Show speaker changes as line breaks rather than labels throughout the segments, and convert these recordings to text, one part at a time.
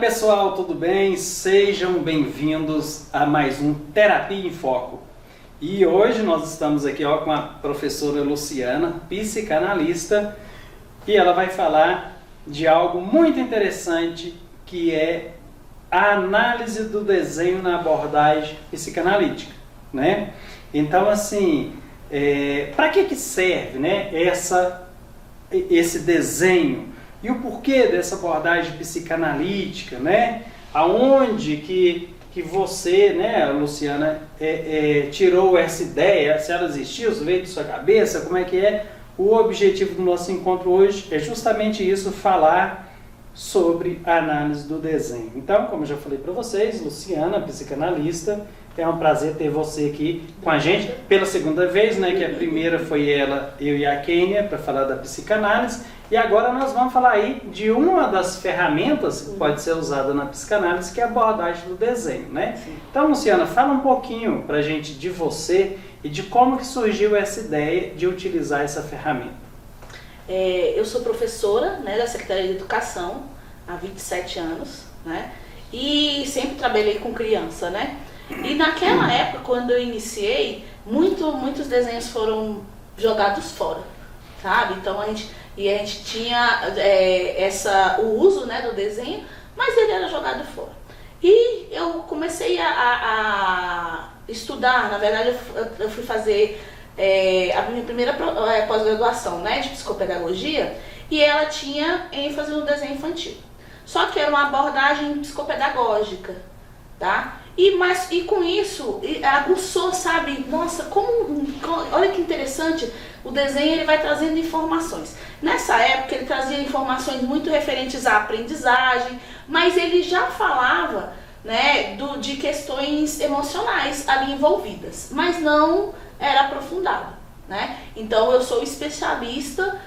pessoal, tudo bem? Sejam bem-vindos a mais um Terapia em Foco. E hoje nós estamos aqui com a professora Luciana, psicanalista, e ela vai falar de algo muito interessante que é a análise do desenho na abordagem psicanalítica, né? Então, assim, para que serve, né, esse desenho? E o porquê dessa abordagem psicanalítica, né? Aonde que você, né, Luciana, tirou essa ideia? Se ela existiu, se veio de sua cabeça, como é que é? O objetivo do nosso encontro hoje é justamente isso, falar sobre a análise do desenho. Então, como eu já falei para vocês, Luciana, psicanalista, é um prazer ter você aqui com a gente pela segunda vez, né? Que a primeira foi ela, eu e a Kênia, para falar da psicanálise. E agora nós vamos falar aí de uma das ferramentas que pode ser usada na psicanálise, que é a abordagem do desenho, né?
Sim.
Então, Luciana, fala um pouquinho pra gente de você e de como que surgiu essa ideia de utilizar essa ferramenta.
Eu sou professora, né, da Secretaria de Educação há 27 anos, né? E sempre trabalhei com criança, né? E naquela época, quando eu iniciei, muitos desenhos foram jogados fora, sabe? Então a gente tinha o uso, né, do desenho, mas ele era jogado fora. E eu comecei a estudar, na verdade eu fui fazer a minha primeira pós-graduação, né, de psicopedagogia, e ela tinha ênfase no desenho infantil. Só que era uma abordagem psicopedagógica, tá? E com isso, aguçou, sabe? Nossa, olha que interessante, o desenho ele vai trazendo informações. Nessa época ele trazia informações muito referentes à aprendizagem, mas ele já falava, né, de questões emocionais ali envolvidas, mas não era aprofundado, né? Então eu sou especialista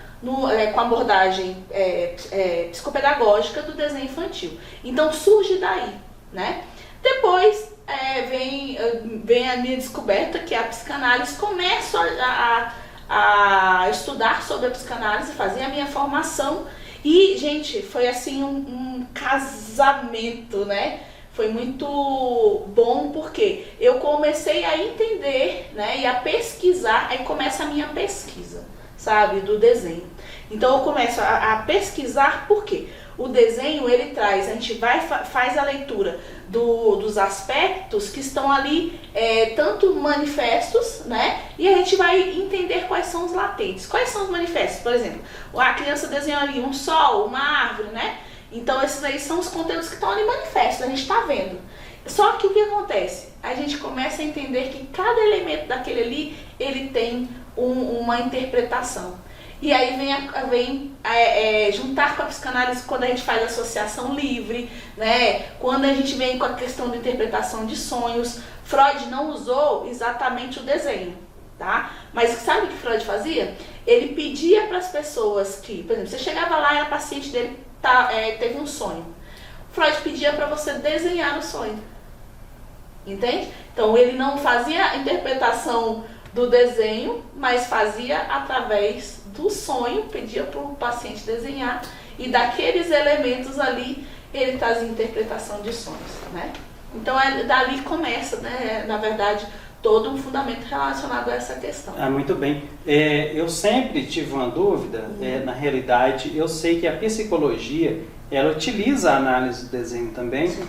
com abordagem psicopedagógica do desenho infantil. Então surge daí, né? Depois vem a minha descoberta, que é a psicanálise. Começo a estudar sobre a psicanálise, fazer a minha formação e, gente, foi assim um casamento, né? Foi muito bom porque eu comecei a entender, né, e a pesquisar, aí começa a minha pesquisa, sabe, do desenho. Então eu começo a pesquisar por quê? O desenho, ele traz, a gente faz a leitura dos aspectos que estão ali, tanto manifestos, né? E a gente vai entender quais são os latentes. Quais são os manifestos? Por exemplo, a criança desenhou ali um sol, uma árvore, né? Então esses aí são os conteúdos que estão ali manifestos, a gente está vendo. Só que o que acontece? A gente começa a entender que cada elemento daquele ali, ele tem uma interpretação. E aí vem juntar com a psicanálise quando a gente faz associação livre, né? Quando a gente vem com a questão de interpretação de sonhos. Freud não usou exatamente o desenho, tá? Mas sabe o que Freud fazia? Ele pedia para as pessoas que, por exemplo, você chegava lá e a paciente dele teve um sonho. Freud pedia para você desenhar o sonho, entende? Então ele não fazia a interpretação do desenho, mas fazia através do sonho, pedia para o paciente desenhar, e daqueles elementos ali ele trazia interpretação de sonhos, né? Então dali começa, né, na verdade, todo um fundamento relacionado a essa questão.
Muito bem. Eu sempre tive uma dúvida, na realidade, eu sei que a psicologia, ela utiliza a análise do desenho também.
Sim.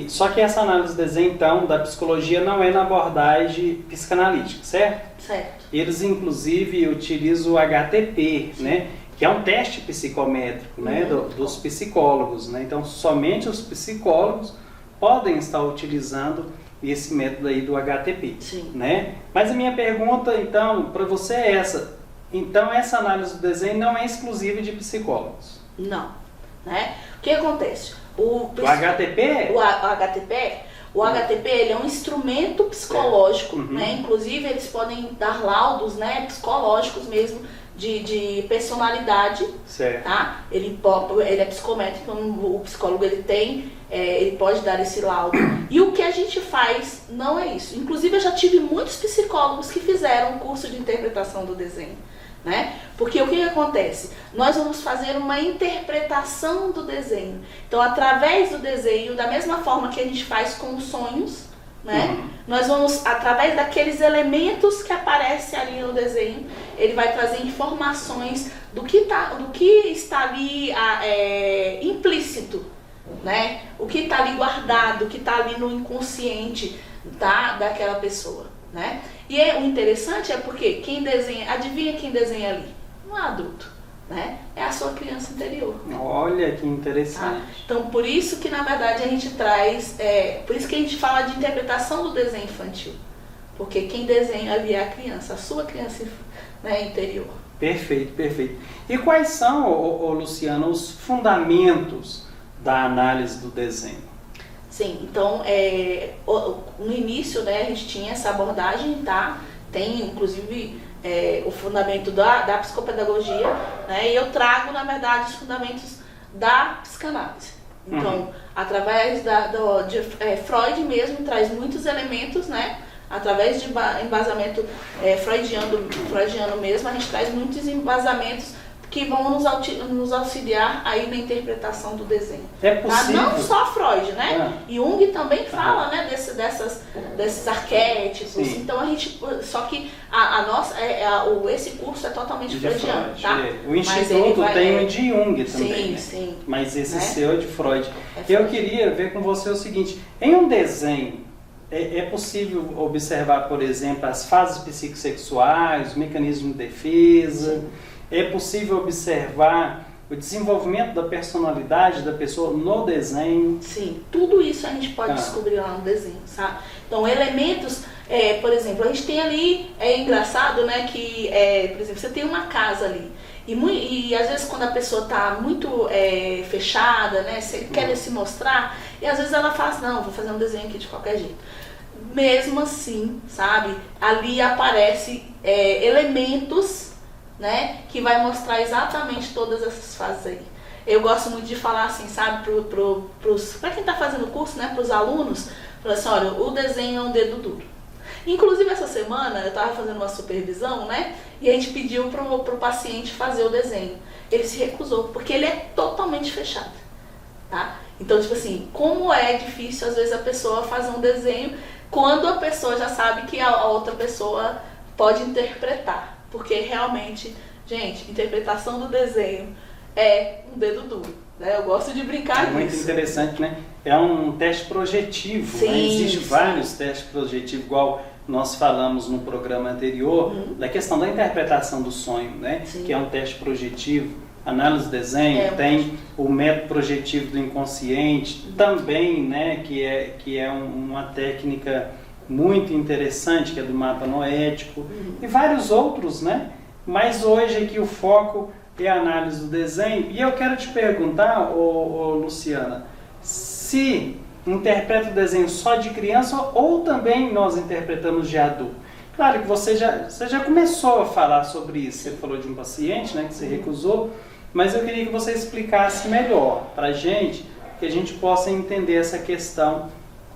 Só que essa análise do desenho, então, da psicologia não é na abordagem psicanalítica, certo?
Certo.
Eles, inclusive, utilizam o HTP, né? Que é um teste psicométrico, né? Dos psicólogos, né? Então, somente os psicólogos podem estar utilizando esse método aí do HTP.
Sim.
Né? Mas a minha pergunta, então, para você é essa. Então, essa análise do desenho não é exclusiva de psicólogos?
Não, né? O que acontece?
O HTP?
O HTP ele é um instrumento psicológico, né? Inclusive eles podem dar laudos, né, psicológicos mesmo de personalidade,
certo.
Tá? Ele é psicométrico, então o psicólogo ele pode dar esse laudo. E o que a gente faz não é isso. Inclusive eu já tive muitos psicólogos que fizeram um curso de interpretação do desenho, né? Porque o que acontece? Nós vamos fazer uma interpretação do desenho. Então, através do desenho, da mesma forma que a gente faz com os sonhos, né? Nós vamos, através daqueles elementos que aparecem ali no desenho, ele vai trazer informações do que está ali implícito, né? O que está ali guardado, o que está ali no inconsciente daquela pessoa, né? E o interessante é porque quem desenha, adivinha quem desenha ali? Não é adulto, né? É a sua criança interior.
Olha que interessante.
Tá? Então, por isso que na verdade a gente traz, por isso que a gente fala de interpretação do desenho infantil. Porque quem desenha ali é a criança, a sua criança, né, interior.
Perfeito, perfeito. E quais são, Luciana, os fundamentos da análise do desenho?
Sim, então no início, né, a gente tinha essa abordagem, tá? Tem inclusive o fundamento da psicopedagogia, né? E eu trago, na verdade, os fundamentos da psicanálise. Então, através de Freud mesmo, traz muitos elementos, né? Através de embasamento freudiano mesmo, a gente traz muitos embasamentos que vão nos auxiliar aí na interpretação do desenho.
É possível.
Não só Freud, né? Jung também fala, né, desses arquétipos. Sim. Então a gente, só que esse curso é totalmente freudiano, tá?
O instituto tem o de Jung também,
sim,
né?
Sim.
Mas esse seu é de Freud. Eu queria ver com você o seguinte: em um desenho é possível observar, por exemplo, as fases psicossexuais, os mecanismos de defesa. Sim. É possível observar o desenvolvimento da personalidade da pessoa no desenho?
Sim, tudo isso a gente pode descobrir lá no desenho, sabe? Então, elementos, por exemplo, a gente tem ali, é engraçado, né, que, por exemplo, você tem uma casa ali, e às vezes quando a pessoa está muito fechada, né, você quer se mostrar, e às vezes ela fala assim, não, vou fazer um desenho aqui de qualquer jeito. Mesmo assim, sabe, ali aparece elementos, né, que vai mostrar exatamente todas essas fases aí. Eu gosto muito de falar assim, sabe, para quem está fazendo o curso, né, para os alunos, falar assim, olha, o desenho é um dedo duro. Inclusive essa semana eu estava fazendo uma supervisão, né, e a gente pediu para o paciente fazer o desenho. Ele se recusou, porque ele é totalmente fechado, tá? Então, tipo assim, como é difícil às vezes a pessoa fazer um desenho quando a pessoa já sabe que a outra pessoa pode interpretar. Porque realmente, gente, interpretação do desenho é um dedo duro, né? Eu gosto de brincar disso.
Muito interessante, né? É um teste projetivo,
sim,
né? Existem vários testes projetivos, igual nós falamos no programa anterior, da questão da interpretação do sonho, né? Sim. Que é um teste projetivo. Análise do desenho, tem o método projetivo do inconsciente, também, né? Que é uma técnica muito interessante, que é do mapa noético, e vários outros, né? Mas hoje aqui o foco é a análise do desenho. E eu quero te perguntar, Luciana, se interpreta o desenho só de criança ou também nós interpretamos de adulto? Claro que você já começou a falar sobre isso. Você falou de um paciente, né, que se recusou, mas eu queria que você explicasse melhor para a gente, que a gente possa entender essa questão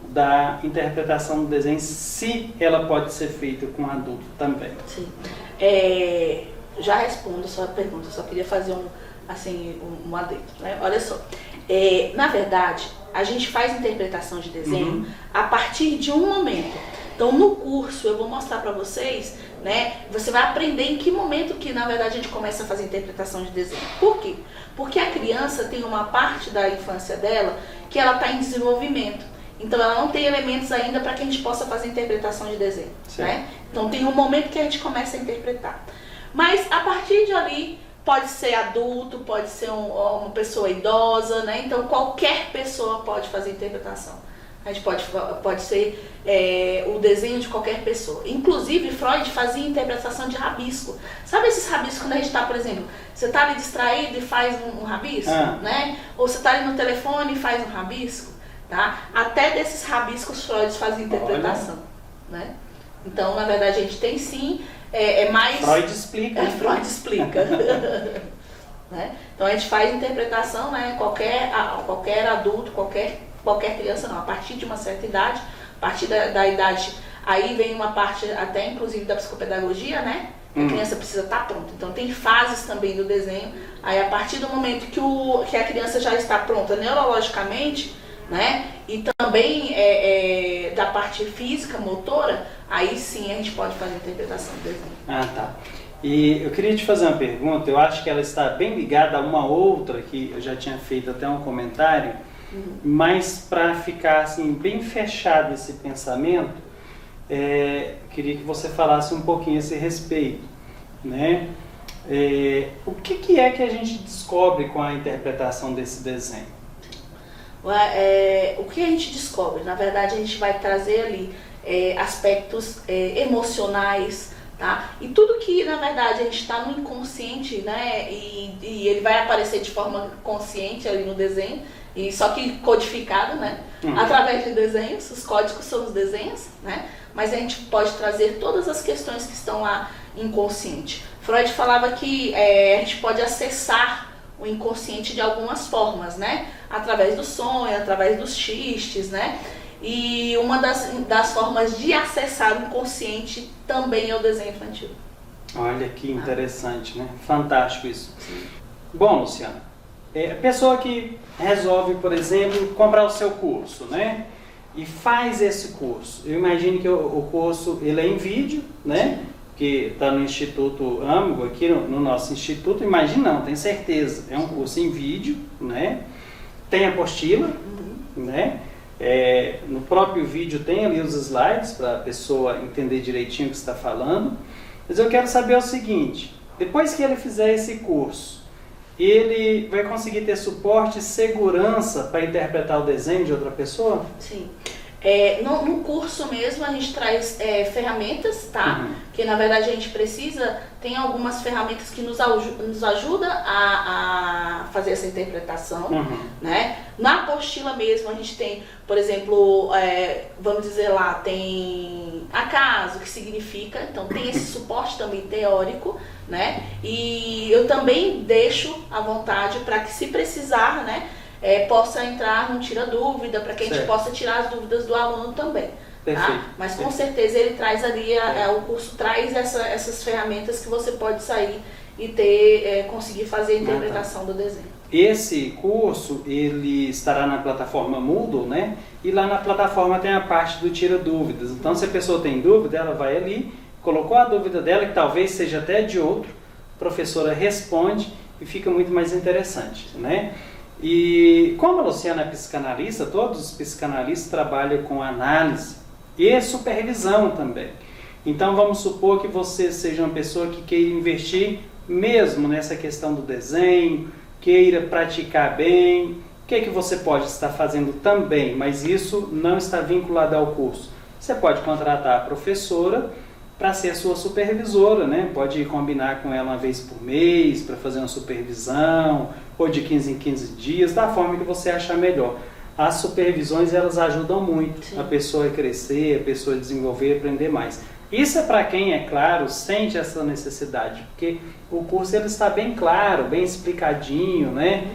da interpretação do desenho, se ela pode ser feita com adulto também.
Sim. Já respondo a sua pergunta, só queria fazer um adendo, né? Olha só, na verdade, a gente faz interpretação de desenho a partir de um momento. Então, no curso, eu vou mostrar para vocês, né? Você vai aprender em que momento que, na verdade, a gente começa a fazer interpretação de desenho. Por quê? Porque a criança tem uma parte da infância dela que ela está em desenvolvimento. Então, ela não tem elementos ainda para que a gente possa fazer interpretação de desenho, né? Então, tem um momento que a gente começa a interpretar. Mas, a partir de ali, pode ser adulto, pode ser uma pessoa idosa, né? Então, qualquer pessoa pode fazer interpretação. A gente pode ser o desenho de qualquer pessoa. Inclusive, Freud fazia interpretação de rabisco. Sabe esses rabiscos quando a gente está, por exemplo, você está ali distraído e faz um rabisco, né? Ou você está ali no telefone e faz um rabisco, tá? Até desses rabiscos Freud fazia interpretação, né? Então, na verdade, a gente tem sim, mais...
Freud explica.
Freud explica. Né? Então, a gente faz interpretação, né? Qualquer adulto, qualquer criança não, a partir de uma certa idade, a partir da idade, aí vem uma parte até inclusive da psicopedagogia, né? A criança precisa estar pronta. Então tem fases também do desenho. Aí a partir do momento que a criança já está pronta neurologicamente, né? E também da parte física, motora, aí sim a gente pode fazer a interpretação do desenho.
Ah, tá. E eu queria te fazer uma pergunta, eu acho que ela está bem ligada a uma outra que eu já tinha feito até um comentário, mas para ficar assim bem fechado esse pensamento, queria que você falasse um pouquinho a esse respeito, né? O que é que a gente descobre com a interpretação desse desenho?
O que a gente descobre? Na verdade, a gente vai trazer ali aspectos emocionais, tá? E tudo que, na verdade, a gente está no inconsciente, né? E ele vai aparecer de forma consciente ali no desenho, e só que codificado, né? Através de desenhos, os códigos são os desenhos, né? Mas a gente pode trazer todas as questões que estão lá inconsciente. Freud falava que a gente pode acessar o inconsciente de algumas formas, né? Através do sonho, através dos xistes, né? E uma das formas de acessar o inconsciente também é o desenho infantil.
Olha que interessante, né? Fantástico isso. Sim. Bom, Luciana, a pessoa que resolve, por exemplo, comprar o seu curso, né? E faz esse curso. Eu imagino que o curso ele é em vídeo, né? Sim. Que está no Instituto Âmago, aqui no nosso instituto, imagina não, tenho certeza. É um curso em vídeo, né? Tem apostila, né? No próprio vídeo tem ali os slides para a pessoa entender direitinho o que está falando. Mas eu quero saber o seguinte, depois que ele fizer esse curso, ele vai conseguir ter suporte e segurança para interpretar o desenho de outra pessoa?
Sim. No curso mesmo a gente traz ferramentas, tá? Que na verdade a gente precisa, tem algumas ferramentas que nos ajudam a fazer essa interpretação, né? Na apostila mesmo a gente tem, por exemplo, vamos dizer lá, tem acaso, que significa, então tem esse suporte também teórico, né? E eu também deixo à vontade para que se precisar, né? Possa entrar no Tira Dúvida, para que a gente possa tirar as dúvidas do aluno também. Tá? Mas com certeza ele traz ali, o curso traz essas ferramentas que você pode sair e conseguir fazer a interpretação do desenho.
Esse curso, ele estará na plataforma Moodle, né? E lá na plataforma tem a parte do Tira Dúvidas. Então se a pessoa tem dúvida, ela vai ali, colocou a dúvida dela, que talvez seja até de outro, a professora responde e fica muito mais interessante, né? E como a Luciana é psicanalista, todos os psicanalistas trabalham com análise e supervisão também. Então vamos supor que você seja uma pessoa que queira investir mesmo nessa questão do desenho, queira praticar bem, o que você pode estar fazendo também, mas isso não está vinculado ao curso. Você pode contratar a professora para ser a sua supervisora, né? Pode combinar com ela uma vez por mês para fazer uma supervisão, ou de 15 em 15 dias, da forma que você achar melhor. As supervisões, elas ajudam muito a pessoa a crescer, a pessoa a desenvolver, aprender mais. Isso é para quem, é claro, sente essa necessidade, porque o curso ele está bem claro, bem explicadinho, né?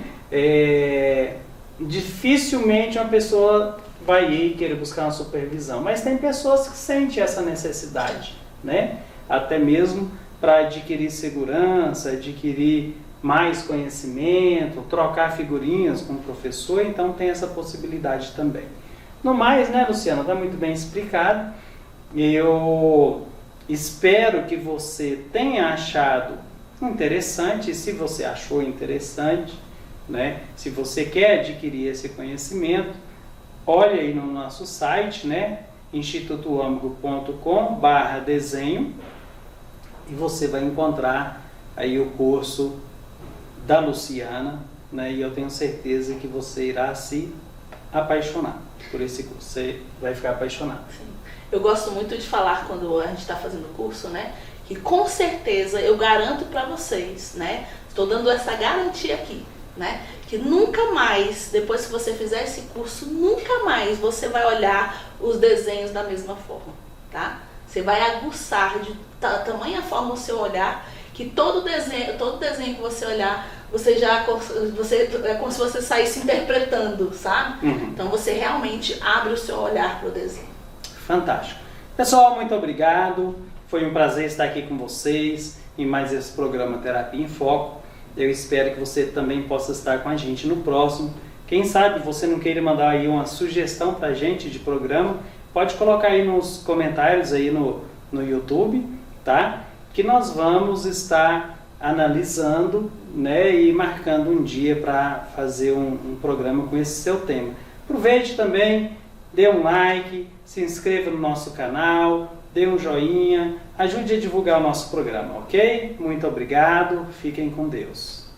Dificilmente uma pessoa vai ir querer buscar uma supervisão, mas tem pessoas que sentem essa necessidade, né? Até mesmo para adquirir segurança, adquirir mais conhecimento, trocar figurinhas com o professor, então tem essa possibilidade também. No mais, né, Luciana, está muito bem explicado. Eu espero que você tenha achado interessante, e se você achou interessante, né, se você quer adquirir esse conhecimento, olha aí no nosso site, né, institutoâmago.com/desenho, e você vai encontrar aí o curso da Luciana, né, e eu tenho certeza que você irá se apaixonar por esse curso, você vai ficar apaixonado.
Sim. Eu gosto muito de falar quando a gente está fazendo o curso, né, que com certeza eu garanto para vocês, né, estou dando essa garantia aqui, né, que nunca mais, depois que você fizer esse curso, nunca mais você vai olhar os desenhos da mesma forma, tá? Você vai aguçar de tamanha forma o seu olhar, que todo desenho que você olhar, é como se você saísse interpretando, sabe? Então você realmente abre o seu olhar para o desenho.
Fantástico. Pessoal, muito obrigado. Foi um prazer estar aqui com vocês em mais esse programa Terapia em Foco. Eu espero que você também possa estar com a gente no próximo. Quem sabe você não queira mandar aí uma sugestão para a gente de programa, pode colocar aí nos comentários aí no YouTube, tá? Que nós vamos estar analisando, né, e marcando um dia para fazer um programa com esse seu tema. Aproveite também, dê um like, se inscreva no nosso canal, dê um joinha, ajude a divulgar o nosso programa, ok? Muito obrigado, fiquem com Deus.